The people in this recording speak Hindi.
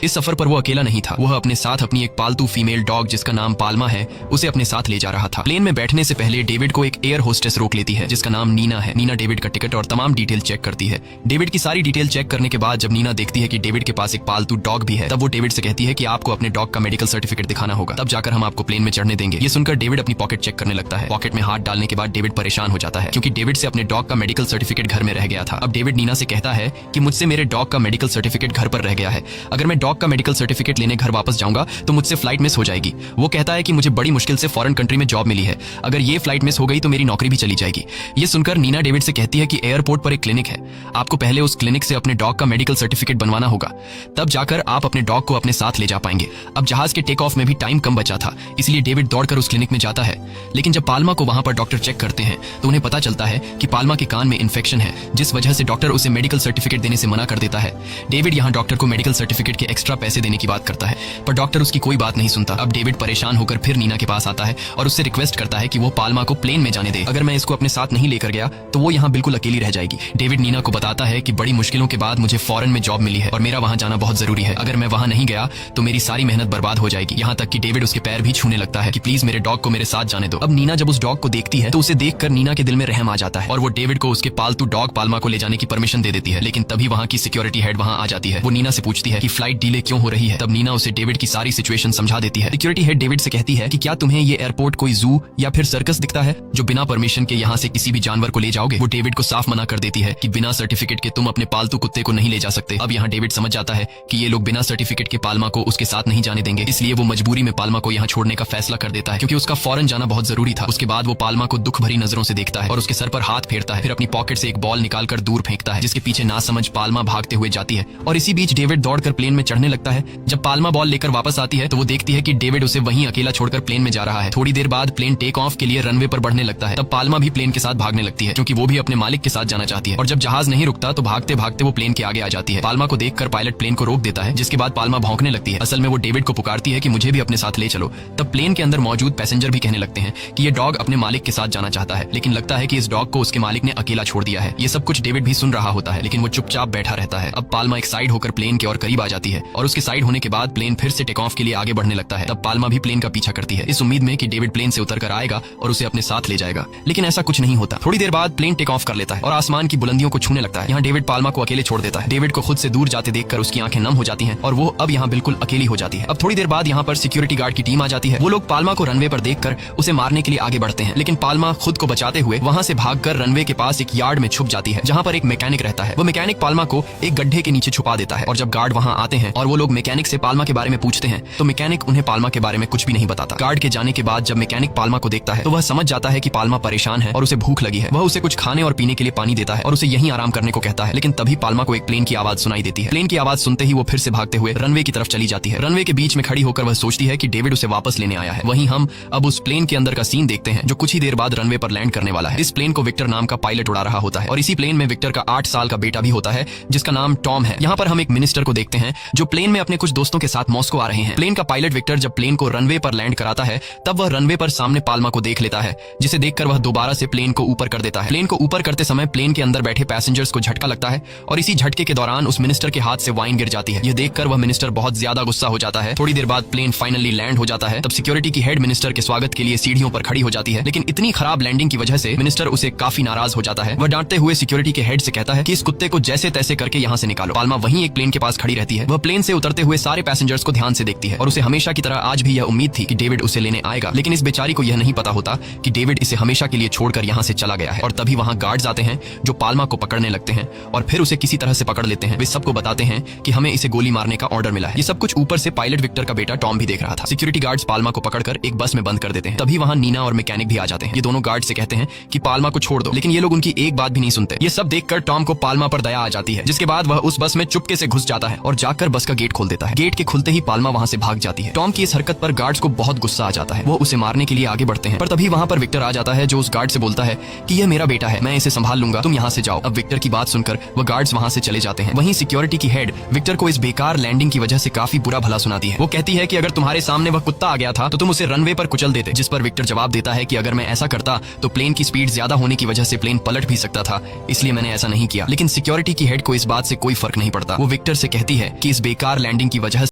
इस सफर पर वो अकेला नहीं था, वह अपने साथ अपनी एक पालतू फीमेल डॉग जिसका नाम पाल्मा है उसे अपने साथ ले जा रहा था। प्लेन में बैठने से पहले डेविड को एक एयर होस्टेस रोक लेती है जिसका नाम नीना है। नीना डेविड का टिकट और तमाम डिटेल चेक करती है। डेविड की सारी डिटेल चेक करने के बाद जब नीना देखती है कि डेविड के पास एक पालतू डॉग भी है, तब वो डेविड से कहती है कि आपको अपने डॉग का मेडिकल सर्टिफिकेट दिखाना होगा, तब जाकर हम आपको प्लेन में चढ़ने देंगे। ये सुनकर डेविड अपनी पॉकेट चेक करने लगता है। पॉकेट में हाथ डालने के बाद डेविड परेशान हो जाता है क्योंकि डेविड से अपने डॉग का मेडिकल सर्टिफिकेट घर में रह गया था। अब डेविड नीना से कहता है कि मुझसे मेरे डॉग का मेडिकल सर्टिफिकेट घर पर रह गया है, अगर मैं डॉग का मेडिकल सर्टिफिकेट लेने घर वापस जाऊंगा तो मुझसे फ्लाइट मिस हो जाएगी। वो कहता है कि मुझे बड़ी मुश्किल से फॉरेन कंट्री में जॉब मिली है, अगर ये फ्लाइट मिस हो गई तो मेरी नौकरी भी चली जाएगी। ये सुनकर नीना डेविड से कहती है कि एयरपोर्ट पर एक क्लिनिक है, आपको पहले उस क्लिनिक से अपने डॉग का मेडिकल सर्टिफिकेट बनवाना होगा, तब जाकर आप अपने डॉग को अपने साथ ले जा पाएंगे। अब जहाज के टेक ऑफ में भी टाइम कम बचा था, इसलिए डेविड दौड़कर उस क्लिनिक में जाता है। लेकिन जब पाल्मा को वहां पर डॉक्टर चेक करते हैं तो उन्हें पता चलता है कि पाल्मा के कान में इन्फेक्शन है, जिस वजह से डॉक्टर उसे मेडिकल सर्टिफिकेट देने से मना कर देता है। डेविड यहाँ डॉक्टर को मेडिकल सर्टिफिकेट के एक्स्ट्रा पैसे देने की बात करता है, पर डॉक्टर उसकी कोई बात नहीं सुनता। अब डेविड परेशान होकर फिर नीना के पास आता है और उससे रिक्वेस्ट करता है कि वो पाल्मा को प्लेन में जाने दे, अगर मैं इसको अपने साथ नहीं लेकर गया तो वो यहाँ बिल्कुल अकेली रह जाएगी। डेविड नीना को बताता है कि बड़ी मुश्किलों के बाद मुझे फॉरेन में जॉब मिली है और मेरा वहां जाना बहुत जरूरी है, अगर मैं वहां नहीं गया तो मेरी सारी मेहनत बर्बाद हो जाएगी। यहाँ तक कि डेविड उसके पैर भी छूने लगता है कि प्लीज मेरे डॉग को मेरे साथ जाने दो। अब नीना जब उस डॉग को देखती है तो उसे देखकर नीना के दिल में रहम आ जाता है और वो डेविड को उसके पालतू डॉग पाल्मा को ले जाने की परमिशन दे देती है। लेकिन तभी वहाँ की सिक्योरिटी हेड वहाँ आ जाती है। वो नीना से पूछती है कि फ्लाइट डिले क्यों हो रही है। तब नीना उसे डेविड की सारी सिचुएशन समझा देती है। सिक्योरिटी हेड डेविड से कहती है कि क्या तुम्हें ये एयरपोर्ट कोई जू या फिर सर्कस दिखता है जो बिना परमिशन के यहाँ से किसी भी जानवर को ले जाओगे। वो डेविड को साफ मना कर देती है कि बिना सर्टिफिकेट के तुम अपने पालतू कुत्ते को नहीं ले जा सकते। अब यहाँ डेविड समझ जाता है कि ये लोग बिना सर्टिफिकेट के पाल्मा को उसके साथ नहीं जाने देंगे, इसलिए वो मजबूरी में पाल्मा को यहाँ छोड़ने का फैसला कर देता है क्योंकि उसका फॉरेन जाना बहुत जरूरी था। उसके बाद वो पाल्मा को दुख भरी नजरों से देखता है और उसके सर पर हाथ फेरता है, फिर अपनी पॉकेट से एक बॉल निकालकर दूर फेंकता है जिसके पीछे नासमझ पाल्मा भागते हुए जाती है। और इसी बीच डेविड दौड़कर प्लेन में चढ़ने लगता है। जब पाल्मा बॉल लेकर वापस आती है तो वो देखती है कि डेविड उसे वहीं अकेला छोड़कर प्लेन में जा रहा है। थोड़ी देर बाद प्लेन टेक ऑफ के लिए रनवे पर बढ़ने लगता है। तब पाल्मा भी प्लेन के साथ भागने लगती है क्योंकि वो भी अपने मालिक के साथ जाना चाहती है। और जब जहाज नहीं रुकता तो भागते भागते वो प्लेन के आगे आ जाती है। पाल्मा को देखकर पायलट प्लेन को रोक देता है, जिसके बाद पाल्मा भौंकने लगती है। असल में वो डेविड को पुकारती है कि मुझे भी अपने साथ ले चलो। तब प्लेन के अंदर मौजूद पैसेंजर भी कहने लगते हैं कि ये डॉग अपने मालिक के साथ जाना चाहता है, लेकिन लगता है कि इस डॉग को उसके मालिक ने अकेला छोड़ दिया है। ये सब कुछ डेविड भी सुन रहा होता है, लेकिन वो चुपचाप बैठा रहता है। अब पाल्मा एक साइड होकर प्लेन के और करीब आ जाती है और उसके साइड होने के बाद प्लेन फिर से टेक ऑफ के लिए आगे बढ़ने लगता है। तब पाल्मा भी प्लेन का पीछा करती है, इस उम्मीद में कि डेविड प्लेन से उतरकर आएगा और उसे अपने साथ ले जाएगा, लेकिन ऐसा कुछ नहीं होता। थोड़ी देर बाद प्लेन टेक ऑफ कर लेता है और आसमान की बुलंदियों को छूने लगता है। यहाँ डेविड पाल्मा को अकेले छोड़ देता है। डेविड को खुद से दूर जाते देखकर उसकी आंखें नम हो जाती हैं और वो अब यहाँ बिल्कुल अकेली हो जाती है। अब थोड़ी देर बाद यहाँ पर सिक्योरिटी गार्ड की टीम आ जाती है। वो लोग पाल्मा को रनवे पर देखकर उसे मारने के लिए आगे बढ़ते हैं, लेकिन पाल्मा खुद को बचाते हुए वहाँ से भागकर रनवे के पास एक यार्ड में छुप जाती है जहाँ पर एक मैकेनिक रहता है। वो मैकेनिक पाल्मा को एक गड्ढे के नीचे छुपा देता है और जब गार्ड वहाँ आते हैं और वो लोग मैकेनिक से पाल्मा के बारे में पूछते हैं तो मैकेनिक उन्हें पाल्मा के बारे में कुछ भी नहीं बताता। गार्ड के जाने के बाद जब मैकेनिक पाल्मा को देखता है तो वह समझ जाता है कि पाल्मा परेशान है और उसे भूख लगी है। वह उसे कुछ खाने और पीने के लिए पानी देता है और उसे यहीं आराम करने को कहता है, लेकिन तभी पाल्मा को एक प्लेन की आवाज सुनाई देती है। प्लेन की आवाज सुनते ही वो फिर से भागते हुए रनवे की तरफ चली जाती है। रनवे के बीच में खड़ी होकर वह सोचती है कि डेविड उसे वापस लेने आया है। वहीं हम अब उस प्लेन के अंदर का सीन देखते हैं जो कुछ ही देर बाद रनवे पर लैंड करने वाला है। इस प्लेन को विक्टर नाम का पायलट उड़ा रहा होता है और इसी प्लेन में विक्टर का 8 साल का बेटा भी होता है जिसका नाम टॉम है। यहाँ पर हम एक मिनिस्टर को देखते हैं जो प्लेन में अपने कुछ दोस्तों के साथ मॉस्को आ रहे हैं। प्लेन का पायलट विक्टर जब प्लेन को रनवे पर लैंड कराता है तब वह रनवे पर सामने पाल्मा को देख लेता है, जिसे देखकर वह दोबारा से प्लेन को ऊपर कर देता है। प्लेन को ऊपर करते समय प्लेन के अंदर बैठे पैसेंजर्स को झटका लगता है और इसी झटके के दौरान उस मिनिस्टर के हाथ से वाइन गिर जाती है। यह देखकर वह मिनिस्टर बहुत ज्यादा गुस्सा हो जाता है। थोड़ी देर बाद प्लेन फाइनली लैंड हो जाता है। तब सिक्योरिटी की हेड मिनिस्टर के स्वागत के लिए सीढ़ियों पर खड़ी हो जाती है, लेकिन इतनी खराब लैंडिंग की वजह से मिनिस्टर उसे काफी नाराज हो जाता है। वह डांटते हुए सिक्योरिटी के हेड से कहता है कि इस कुत्ते को जैसे तैसे करके यहाँ से निकालो। पाल्मा वहीं एक प्लेन के पास खड़ी रहती है। वह प्लेन से उतरते हुए सारे पैसेंजर्स को ध्यान से देखती है और उसे हमेशा की तरह आज भी यह उम्मीद थी कि डेविड उसे लेने आएगा, लेकिन इस बेचारी को यह नहीं पता होता कि डेविड इसे हमेशा के लिए छोड़कर यहाँ से चला गया है। और तभी वहाँ गार्ड्स आते हैं जो पाल्मा को पकड़ने लगते हैं और फिर उसे किसी तरह से पकड़ लेते हैं। वे सबको बताते हैं कि हमें इसे गोली मारने का ऑर्डर मिला है। ये सब कुछ ऊपर से पायलट विक्टर का बेटा टॉम भी देख रहा था। सिक्योरिटी गार्ड्स पाल्मा को पकड़कर एक बस में बंद कर देते हैं। तभी वहाँ नीना और मैकेनिक भी आ जाते हैं। ये दोनों गार्ड से कहते हैं कि पाल्मा को छोड़ दो, लेकिन ये लोग उनकी एक बात भी नहीं सुनते। ये सब देखकर टॉम को पाल्मा पर दया आ जाती है, जिसके बाद वह उस बस में चुपके से घुस जाता है और जाकर बस का गेट खोल देता है। गेट के खुलते ही पाल्मा वहाँ से भाग जाती है। टॉम की इस हरकत पर गार्ड्स को बहुत गुस्सा आ जाता है। वो उसे मारने के लिए आगे बढ़ते हैं, पर तभी वहाँ पर विक्टर आ जाता है जो उस गार्ड से बोलता है कि यह मेरा बेटा है, मैं इसे संभाल लूंगा, तुम यहाँ से जाओ। अब विक्टर की बात सुनकर वह गार्ड्स वहाँ से चले जाते हैं। वहीं सिक्योरिटी की हेड विक्टर को इस बेकार लैंडिंग की वजह से काफी बुरा भला सुनाती है। वो कहती है कि अगर तुम्हारे सामने वह कुत्ता आ गया था तो तुम उसे रनवे पर कुचल देते, जिस पर विक्टर जवाब देता है कि अगर मैं ऐसा करता तो प्लेन की स्पीड ज्यादा होने की वजह से प्लेन पलट भी सकता था, इसलिए मैंने ऐसा नहीं किया। लेकिन सिक्योरिटी की हेड को इस बात से कोई फर्क नहीं पड़ता। वो विक्टर से कहती है कि इस बेकार लैंडिंग की वजह